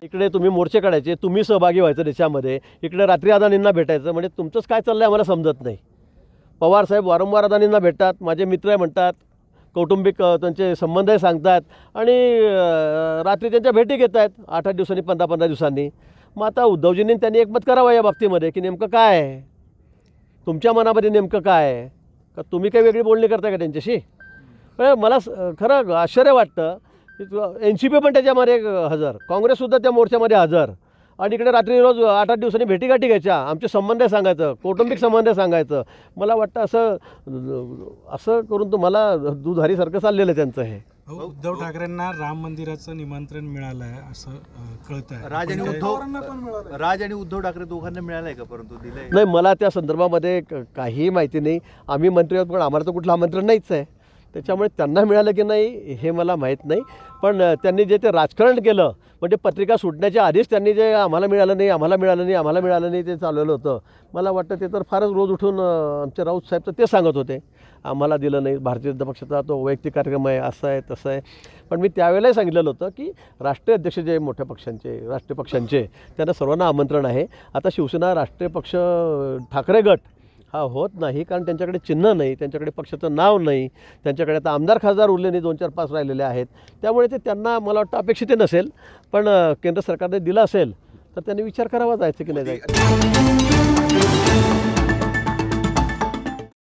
इकडे तुम्ही मोर्चे काढायचे, तुम्ही सहभागी व्हायचं त्याच्यामध्ये, इकडे रात्री अदानींना भेटायचं, म्हणजे तुमचंच काय चाललं आहे आम्हाला समजत नाही. पवारसाहेब वारंवार अदानींना भेटतात, माझे मित्र आहे म्हणतात, कौटुंबिक त्यांचे संबंधही सांगतात आणि रात्री त्यांच्या भेटी घेत आहेत 8-8 दिवसांनी 15-15 दिवसांनी. मग आता उद्धवजींनी त्यांनी एकमत करावं या बाबतीमध्ये की नेमकं काय आहे, तुमच्या मनामध्ये नेमकं काय आहे, का तुम्ही काही वेगळी बोलणी करता का त्यांच्याशी. पण मला खरं आश्चर्य वाटतं की NCP पण त्याच्यामध्ये हजर, काँग्रेससुद्धा त्या मोर्चामध्ये हजर, आणि इकडे रात्री रोज 8-8 दिवसांनी भेटीगाठी घ्यायच्या, आमचे संबंध सांगायचं, कौटुंबिक संबंध सांगायचं. मला वाटतं असं करून तुम्हाला दुधारीसारखं चाललेलं आहे त्यांचं हे. उद्धव ठाकरेंना राम मंदिराचं निमंत्रण मिळालं आहे असं कळत आहे. राज आणि उद्धव ठाकरे दोघांना मिळालं आहे का, परंतु दिलंय नाही, मला त्या संदर्भामध्ये काहीही माहिती नाही. आम्ही मंत्री आहोत पण आम्हाला तर कुठलं आमंत्रण नाहीच आहे, त्याच्यामुळे त्यांना मिळालं की नाही हे मला माहीत नाही. पण त्यांनी जे ते राजकारण केलं, म्हणजे पत्रिका सुटण्याच्या आधीच त्यांनी जे आम्हाला मिळालं नाही ते चालवलं होतं. मला वाटतं ते तर फारच रोज उठून आमचे राऊत साहेब तर ते सांगत होते, आम्हाला दिलं नाही, भारतीय जनता पक्षाचा तो वैयक्तिक कार्यक्रम आहे, असं आहे तसं आहे. पण मी त्यावेळेलाही सांगितलेलं होतं की राष्ट्रीय अध्यक्ष जे मोठ्या पक्षांचे, राष्ट्रीय पक्षांचे, त्यांना सर्वांना आमंत्रण आहे. आता शिवसेना राष्ट्रीय पक्ष ठाकरे गट हा होत नाही, कारण त्यांच्याकडे चिन्ह नाही, त्यांच्याकडे पक्षाचं नाव नाही, त्यांच्याकडे आता आमदार खासदार उरले नाही, 2-4-5 राहिलेले आहेत. त्यामुळे ते त्यांना मला वाटतं अपेक्षित नसेल. पण केंद्र सरकारने दिलं असेल तर त्यांनी विचार करावा जायचं की नाही जायचं.